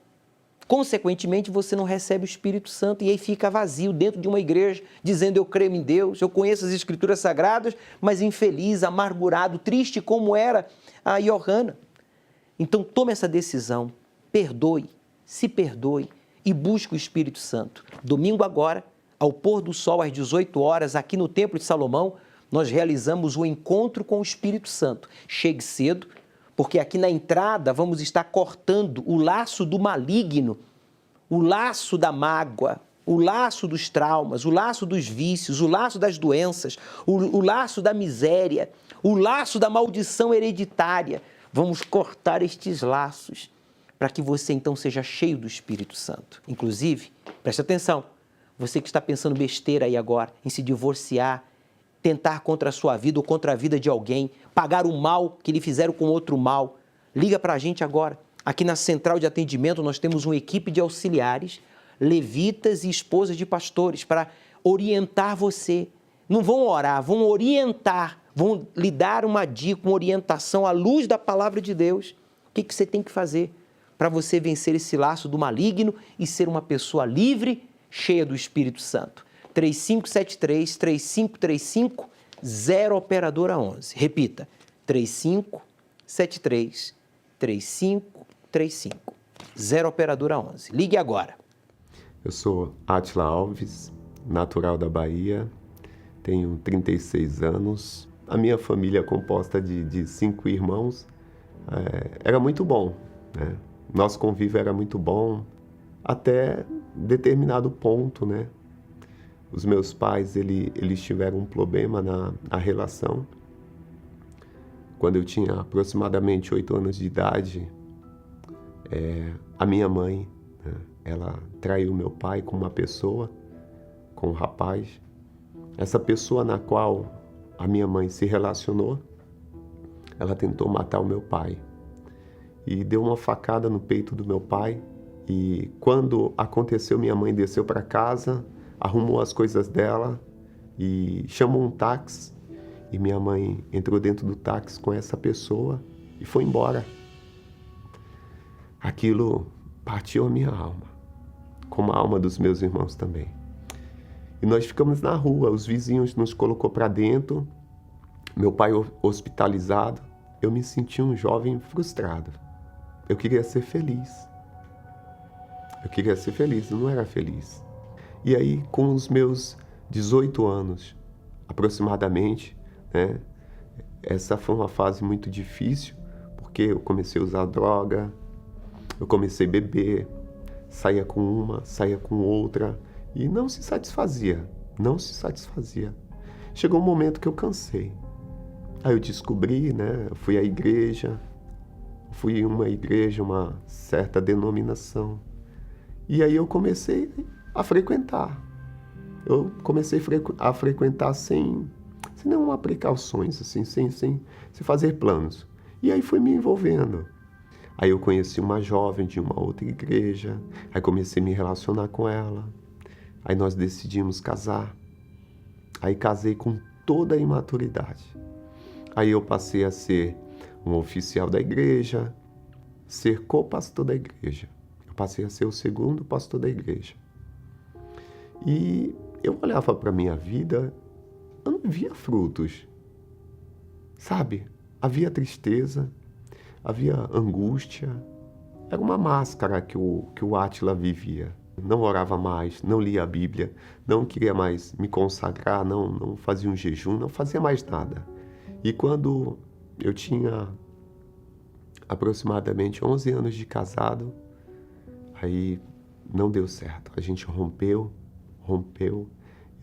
Speaker 5: Consequentemente, você não recebe o Espírito Santo e aí fica vazio dentro de uma igreja, dizendo eu creio em Deus, eu conheço as Escrituras Sagradas, mas infeliz, amargurado, triste como era a Johanna. Então tome essa decisão, perdoe, se perdoe e busque o Espírito Santo. Domingo agora, ao pôr do sol às 18 horas, aqui no Templo de Salomão, nós realizamos o encontro com o Espírito Santo. Chegue cedo, porque aqui na entrada vamos estar cortando o laço do maligno, o laço da mágoa, o laço dos traumas, o laço dos vícios, o laço das doenças, o laço da miséria, o laço da maldição hereditária. Vamos cortar estes laços para que você então seja cheio do Espírito Santo. Inclusive, preste atenção, você que está pensando besteira aí agora, em se divorciar, tentar contra a sua vida ou contra a vida de alguém, pagar o mal que lhe fizeram com outro mal, liga para a gente agora. Aqui na central de atendimento nós temos uma equipe de auxiliares, levitas e esposas de pastores para orientar você. Não vão orar, vão orientar, vão lhe dar uma dica, uma orientação à luz da palavra de Deus. O que você tem que fazer para você vencer esse laço do maligno e ser uma pessoa livre, cheia do Espírito Santo? 3573-3535, 0 operadora 11. Repita, 3573-3535, 0 operadora 11. Ligue agora.
Speaker 14: Eu sou Átila Alves, natural da Bahia, tenho 36 anos. A minha família é composta de 5 irmãos. Era muito bom, né? Nosso convívio era muito bom, até determinado ponto, né? Os meus pais, eles tiveram um problema na relação. Quando eu tinha aproximadamente 8 anos de idade, a minha mãe, né, ela traiu meu pai com uma pessoa, com um rapaz. Essa pessoa na qual a minha mãe se relacionou, ela tentou matar o meu pai. E deu uma facada no peito do meu pai. E quando aconteceu, minha mãe desceu para casa, arrumou as coisas dela e chamou um táxi. E minha mãe entrou dentro do táxi com essa pessoa e foi embora. Aquilo partiu a minha alma, como a alma dos meus irmãos também. E nós ficamos na rua, os vizinhos nos colocou para dentro, meu pai hospitalizado. Eu me senti um jovem frustrado. Eu queria ser feliz. Eu não era feliz. E aí, com os meus 18 anos, aproximadamente, né, essa foi uma fase muito difícil, porque eu comecei a usar droga, eu comecei a beber, saía com uma, saía com outra, e não se satisfazia. Chegou um momento que eu cansei. Aí eu descobri, né, eu fui à igreja, fui em uma igreja, uma certa denominação. E aí eu comecei a frequentar. Eu comecei a frequentar sem nenhuma precauções, assim, sem fazer planos. E aí fui me envolvendo. Aí eu conheci uma jovem de uma outra igreja, aí comecei a me relacionar com ela. Aí nós decidimos casar. Aí casei com toda a imaturidade. Aí eu passei a ser um oficial da igreja, ser co-pastor da igreja. Eu passei a ser o segundo pastor da igreja. E eu olhava para a minha vida, eu não via frutos, sabe? Havia tristeza, havia angústia. Era uma máscara que o Átila vivia. Não orava mais, não lia a Bíblia, não queria mais me consagrar, não fazia um jejum, não fazia mais nada. E quando eu tinha aproximadamente 11 anos de casado, aí não deu certo. A gente rompeu.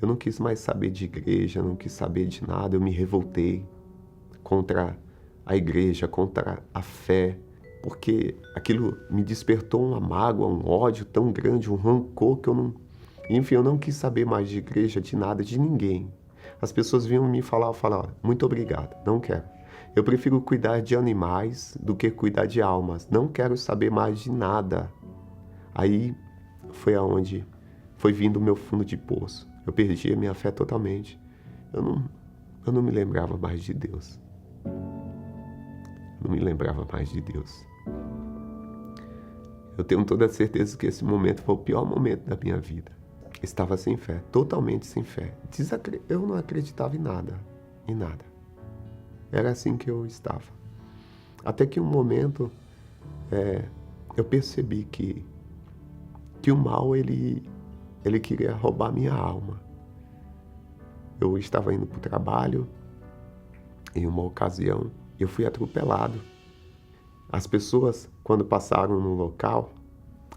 Speaker 14: Eu não quis mais saber de igreja, não quis saber de nada. Eu me revoltei contra a igreja, contra a fé, porque aquilo me despertou uma mágoa, um ódio tão grande, um rancor que eu não quis saber mais de igreja, de nada, de ninguém. As pessoas vinham me falar, eu falava, muito obrigado, não quero. Eu prefiro cuidar de animais do que cuidar de almas. Não quero saber mais de nada. Aí foi aonde foi vindo o meu fundo de poço. Eu perdi a minha fé totalmente. Eu não me lembrava mais de Deus. Não me lembrava mais de Deus. Eu tenho toda a certeza que esse momento foi o pior momento da minha vida. Eu estava sem fé, totalmente sem fé. Eu não acreditava em nada. Era assim que eu estava. Até que um momento eu percebi que o mal ele queria roubar minha alma. Eu estava indo para o trabalho, em uma ocasião, eu fui atropelado. As pessoas, quando passaram no local,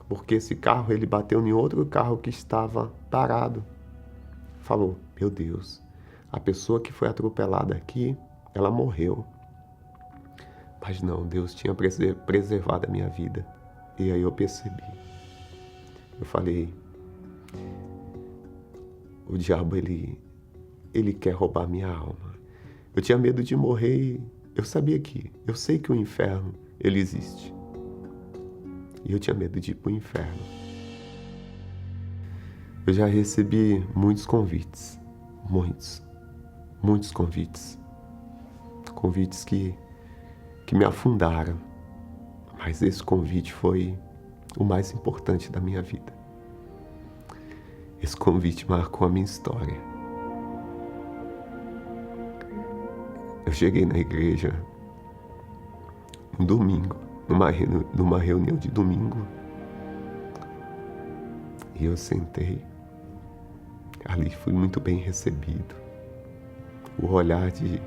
Speaker 14: porque esse carro ele bateu em outro carro que estava parado, falou, meu Deus, a pessoa que foi atropelada aqui, ela morreu. Mas não, Deus tinha preservado a minha vida. E aí eu percebi. Eu falei, o diabo ele quer roubar minha alma. Eu tinha medo de morrer e eu sei que o inferno ele existe. E eu tinha medo de ir para o inferno. Eu já recebi muitos convites, muitos convites. Convites que me afundaram. Mas esse convite foi o mais importante da minha vida. Esse convite marcou a minha história. Eu cheguei na igreja um domingo, numa reunião de domingo, e eu sentei. Ali fui muito bem recebido. O olhar de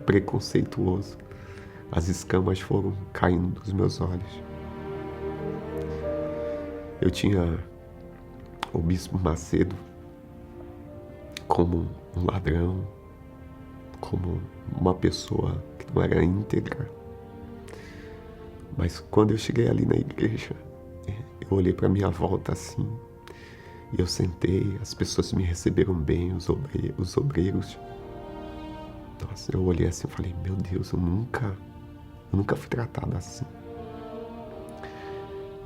Speaker 14: preconceituoso, as escamas foram caindo dos meus olhos. Eu tinha o Bispo Macedo como um ladrão, como uma pessoa que não era íntegra. Mas quando eu cheguei ali na igreja, eu olhei para minha volta assim, e eu sentei, as pessoas me receberam bem, os obreiros. Nossa, eu olhei assim e falei, meu Deus, eu nunca fui tratado assim.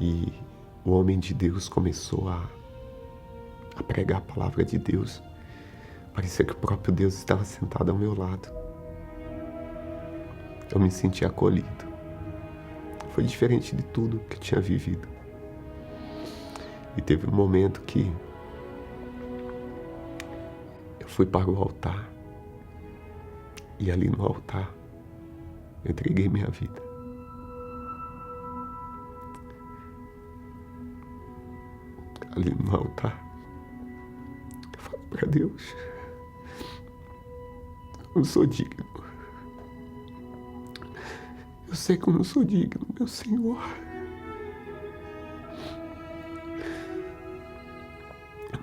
Speaker 14: E o homem de Deus começou a pregar a palavra de Deus. Parecia que o próprio Deus estava sentado ao meu lado. Eu me senti acolhido. Foi diferente de tudo que eu tinha vivido. E teve um momento que eu fui para o altar. E ali no altar, eu entreguei minha vida. Ali no altar, eu falo para Deus, eu não sou digno. Eu sei que eu não sou digno, meu Senhor.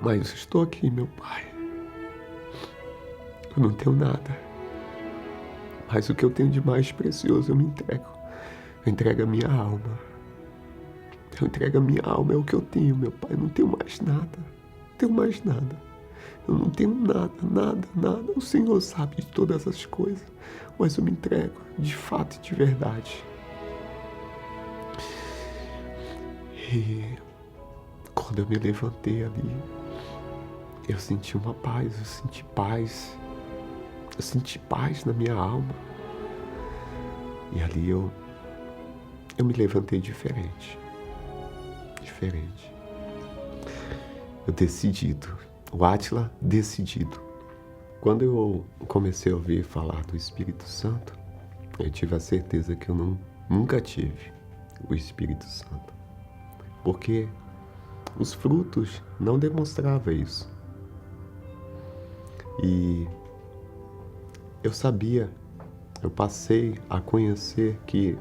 Speaker 14: Mas eu estou aqui, meu Pai. Eu não tenho nada. Mas o que eu tenho de mais precioso eu me entrego. Eu entrego a minha alma. Eu entrego a minha alma, é o que eu tenho, meu Pai. Eu não tenho mais nada. Não tenho mais nada. Eu não tenho nada. O Senhor sabe de todas as coisas. Mas eu me entrego, de fato e de verdade. E quando eu me levantei ali, eu senti uma paz, eu senti paz. Eu senti paz na minha alma. E ali eu me levantei diferente. Eu decidido. O Átila decidido. Quando eu comecei a ouvir falar do Espírito Santo, eu tive a certeza que eu nunca tive o Espírito Santo. Porque os frutos não demonstravam isso. E eu sabia, eu passei a conhecer que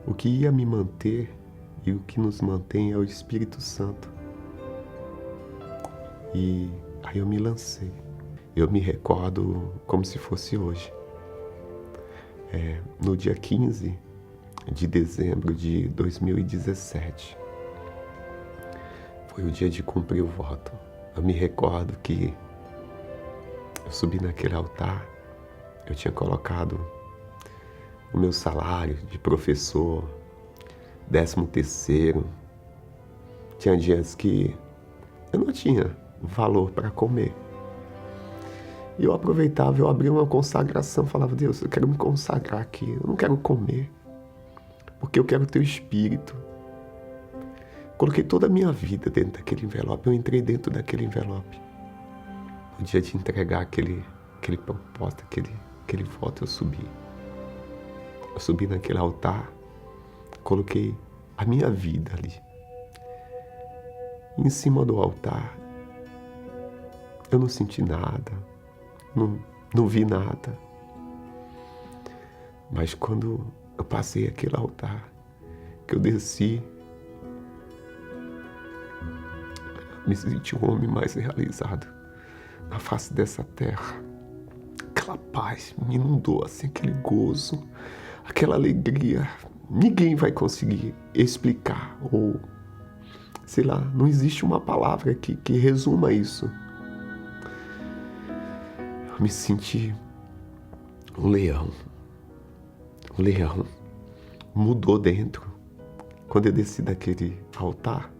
Speaker 14: o que ia me manter e o que nos mantém é o Espírito Santo. E aí eu me lancei. Eu me recordo como se fosse hoje. No dia 15 de dezembro de 2017. Foi o dia de cumprir o voto. Eu me recordo que eu subi naquele altar, eu tinha colocado o meu salário de professor, 13º. Tinha dias que eu não tinha valor para comer. E eu aproveitava, eu abria uma consagração, falava, Deus, eu quero me consagrar aqui, eu não quero comer, porque eu quero o teu Espírito. Coloquei toda a minha vida dentro daquele envelope, eu entrei dentro daquele envelope. No dia de entregar aquele propósito, aquele voto, eu subi. Eu subi naquele altar, coloquei a minha vida ali. Em cima do altar, eu não senti nada, não vi nada. Mas quando eu passei aquele altar, que eu desci, me senti um homem mais realizado na face dessa terra. Aquela paz me inundou, assim, aquele gozo, aquela alegria. Ninguém vai conseguir explicar, ou sei lá, não existe uma palavra que resuma isso. Eu me senti um leão. Um leão mudou dentro. Quando eu desci daquele altar,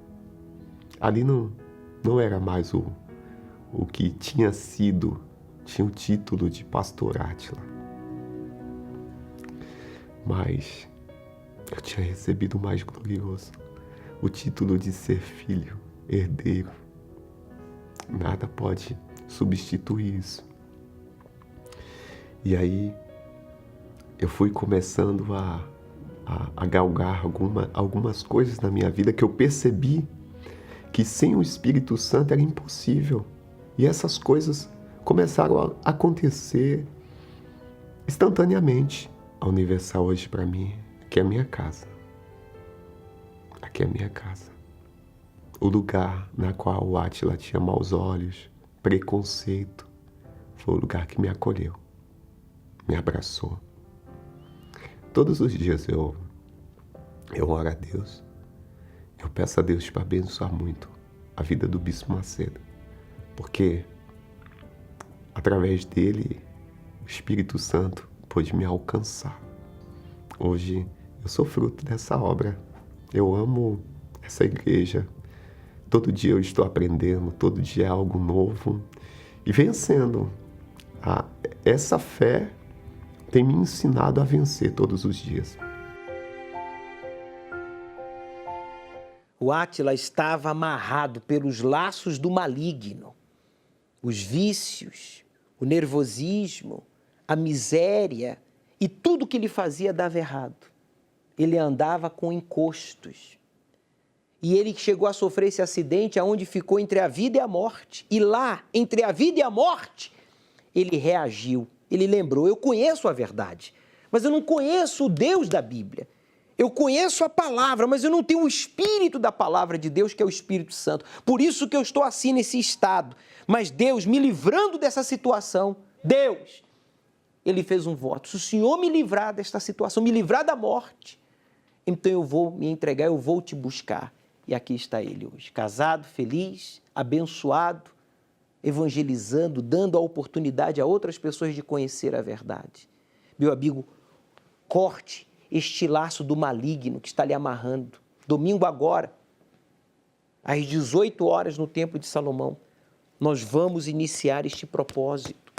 Speaker 14: ali não era mais o que tinha sido, tinha o título de Pastor Átila. Mas eu tinha recebido o mais glorioso, o título de ser filho, herdeiro. Nada pode substituir isso. E aí eu fui começando a galgar algumas coisas na minha vida que eu percebi que sem o Espírito Santo era impossível. E essas coisas começaram a acontecer instantaneamente. A Universal hoje para mim, aqui é a minha casa. aqui é a minha casa. O lugar na qual o Átila tinha maus olhos, preconceito, foi o lugar que me acolheu, me abraçou. Todos os dias eu oro a Deus, eu peço a Deus para abençoar muito a vida do Bispo Macedo, porque através dele o Espírito Santo pôde me alcançar. Hoje eu sou fruto dessa obra, eu amo essa igreja, todo dia eu estou aprendendo, todo dia é algo novo e vencendo. Essa fé tem me ensinado a vencer todos os dias.
Speaker 5: O Átila estava amarrado pelos laços do maligno, os vícios, o nervosismo, a miséria e tudo que lhe fazia dava errado. Ele andava com encostos. E ele chegou a sofrer esse acidente onde ficou entre a vida e a morte. E lá, entre a vida e a morte, ele reagiu. Ele lembrou, eu conheço a verdade, mas eu não conheço o Deus da Bíblia. Eu conheço a palavra, mas eu não tenho o espírito da palavra de Deus, que é o Espírito Santo. Por isso que eu estou assim nesse estado. Mas Deus, me livrando dessa situação, Deus, ele fez um voto. Se o Senhor me livrar desta situação, me livrar da morte, então eu vou me entregar, eu vou te buscar. E aqui está ele hoje, casado, feliz, abençoado, evangelizando, dando a oportunidade a outras pessoas de conhecer a verdade. Meu amigo, corte este laço do maligno que está lhe amarrando. Domingo agora, às 18 horas no Templo de Salomão, nós vamos iniciar este propósito.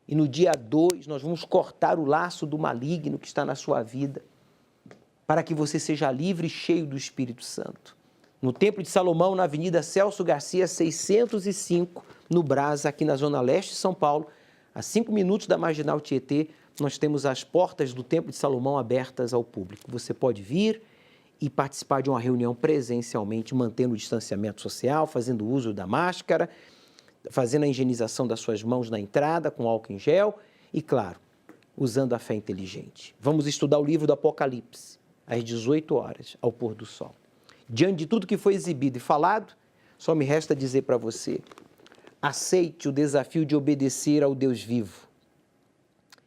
Speaker 5: E no dia 2, nós vamos cortar o laço do maligno que está na sua vida, para que você seja livre e cheio do Espírito Santo. No Templo de Salomão, na Avenida Celso Garcia, 605, no Brás, aqui na Zona Leste de São Paulo, a 5 minutos da Marginal Tietê, nós temos as portas do Templo de Salomão abertas ao público. Você pode vir e participar de uma reunião presencialmente, mantendo o distanciamento social, fazendo uso da máscara, fazendo a higienização das suas mãos na entrada com álcool em gel e, claro, usando a fé inteligente. Vamos estudar o livro do Apocalipse, às 18 horas, ao pôr do sol. Diante de tudo que foi exibido e falado, só me resta dizer para você, aceite o desafio de obedecer ao Deus vivo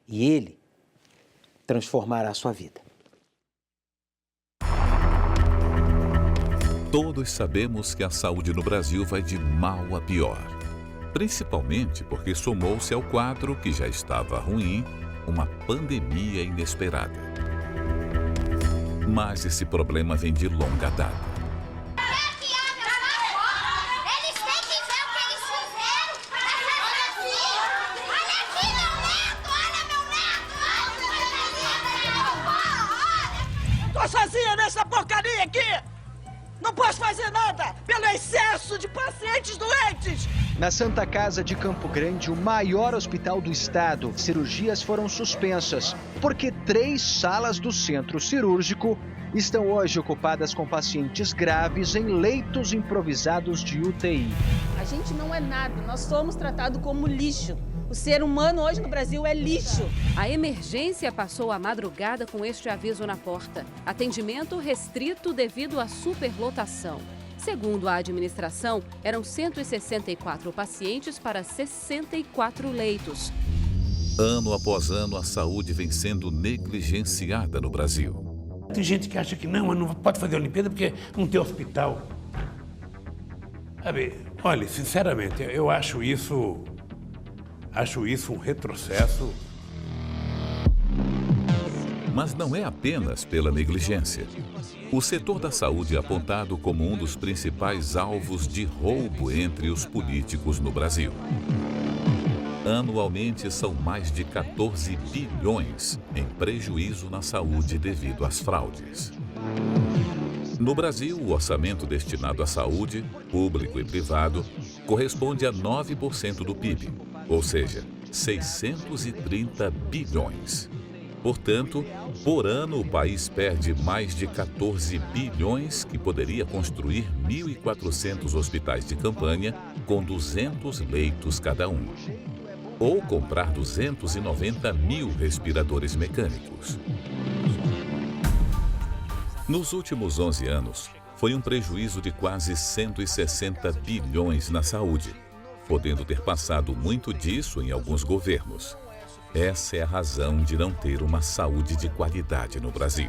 Speaker 5: e Ele transformará a sua vida.
Speaker 7: Todos sabemos que a saúde no Brasil vai de mal a pior, principalmente porque somou-se ao quadro que já estava ruim, uma pandemia inesperada. Mas esse problema vem de longa data.
Speaker 15: Tô sozinha nessa porcaria aqui! Não posso fazer nada pelo excesso de pacientes doentes!
Speaker 16: Na Santa Casa de Campo Grande, o maior hospital do estado, cirurgias foram suspensas, porque 3 salas do centro cirúrgico estão hoje ocupadas com pacientes graves em leitos improvisados de UTI.
Speaker 17: A gente não é nada, nós somos tratados como lixo. O ser humano hoje no Brasil é lixo.
Speaker 18: A emergência passou a madrugada com este aviso na porta. Atendimento restrito devido à superlotação. Segundo a administração, eram 164 pacientes para 64 leitos.
Speaker 7: Ano após ano, a saúde vem sendo negligenciada no Brasil.
Speaker 19: Tem gente que acha que não pode fazer a Olimpíada porque não tem hospital. Sabe, olha, sinceramente, eu acho isso um retrocesso.
Speaker 7: Mas não é apenas pela negligência. O setor da saúde é apontado como um dos principais alvos de roubo entre os políticos no Brasil. Anualmente são mais de 14 bilhões em prejuízo na saúde devido às fraudes. No Brasil, o orçamento destinado à saúde, público e privado, corresponde a 9% do PIB, ou seja, 630 bilhões. Portanto, por ano o país perde mais de 14 bilhões que poderia construir 1.400 hospitais de campanha com 200 leitos cada um. Ou comprar 290 mil respiradores mecânicos. Nos últimos 11 anos, foi um prejuízo de quase 160 bilhões na saúde, podendo ter passado muito disso em alguns governos. Essa é a razão de não ter uma saúde de qualidade no Brasil.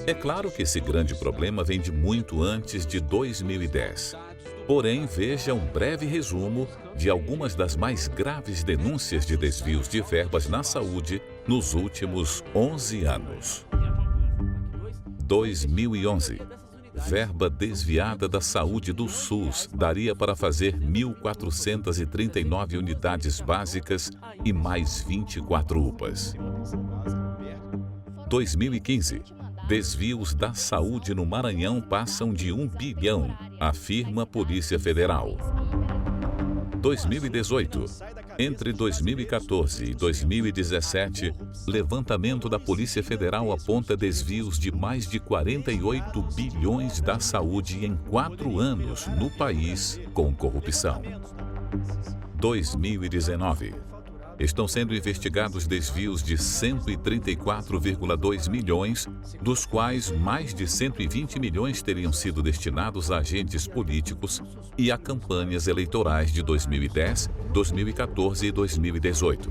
Speaker 7: É claro que esse grande problema vem de muito antes de 2010. Porém, veja um breve resumo de algumas das mais graves denúncias de desvios de verbas na saúde nos últimos 11 anos. 2011. Verba desviada da saúde do SUS daria para fazer 1.439 unidades básicas e mais 24 UPAs. 2015. Desvios da saúde no Maranhão passam de 1 bilhão, afirma a Polícia Federal. 2018. Entre 2014 e 2017, levantamento da Polícia Federal aponta desvios de mais de 48 bilhões da saúde em 4 anos no país com corrupção. 2019. Estão sendo investigados desvios de 134,2 milhões, dos quais mais de 120 milhões teriam sido destinados a agentes políticos e a campanhas eleitorais de 2010, 2014 e 2018.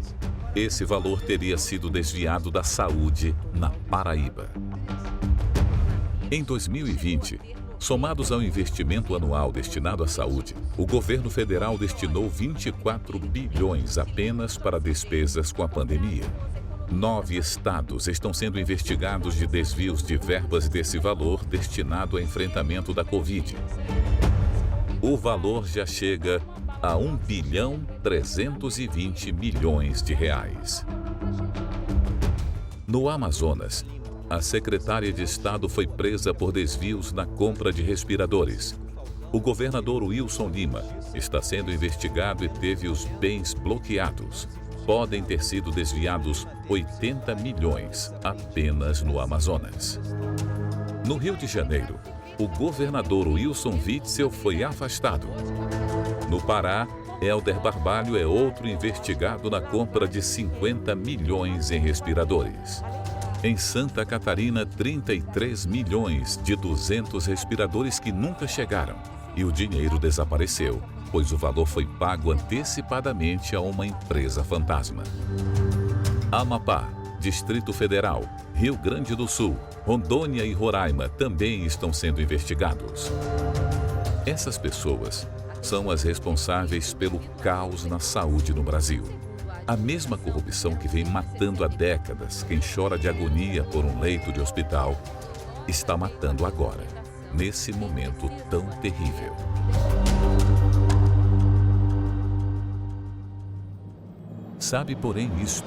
Speaker 7: Esse valor teria sido desviado da saúde na Paraíba. Em 2020, somados ao investimento anual destinado à saúde, o governo federal destinou 24 bilhões apenas para despesas com a pandemia. 9 estados estão sendo investigados de desvios de verbas desse valor destinado ao enfrentamento da Covid. O valor já chega a 1,320 bilhão de reais. No Amazonas, a secretária de Estado foi presa por desvios na compra de respiradores. O governador Wilson Lima está sendo investigado e teve os bens bloqueados. Podem ter sido desviados 80 milhões apenas no Amazonas. No Rio de Janeiro, o governador Wilson Witzel foi afastado. No Pará, Helder Barbalho é outro investigado na compra de 50 milhões em respiradores. Em Santa Catarina, 33 milhões de 200 respiradores que nunca chegaram. E o dinheiro desapareceu, pois o valor foi pago antecipadamente a uma empresa fantasma. Amapá, Distrito Federal, Rio Grande do Sul, Rondônia e Roraima também estão sendo investigados. Essas pessoas são as responsáveis pelo caos na saúde no Brasil. A mesma corrupção que vem matando há décadas quem chora de agonia por um leito de hospital, está matando agora, nesse momento tão terrível. Sabe, porém, isto: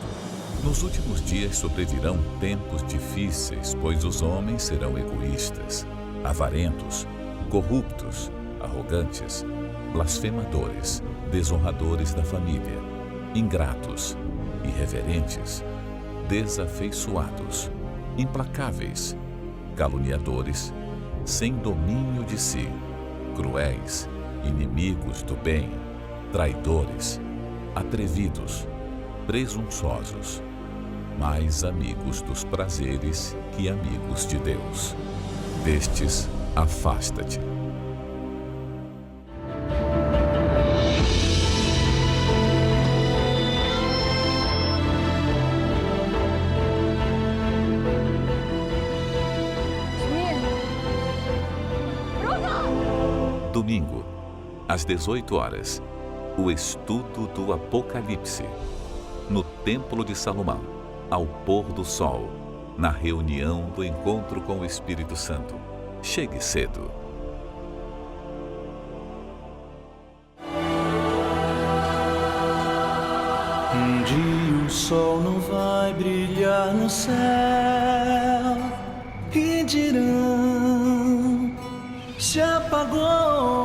Speaker 7: nos últimos dias sobrevirão tempos difíceis, pois os homens serão egoístas, avarentos, corruptos, arrogantes, blasfemadores, desonradores da família, ingratos, irreverentes, desafeiçoados, implacáveis, caluniadores, sem domínio de si, cruéis, inimigos do bem, traidores, atrevidos, presunçosos, mais amigos dos prazeres que amigos de Deus. Destes, afasta-te. Domingo, às 18 horas, o estudo do Apocalipse, no Templo de Salomão, ao pôr do sol, na reunião do encontro com o Espírito Santo. Chegue cedo.
Speaker 20: Um dia o sol não vai brilhar no céu e dirão: se apagou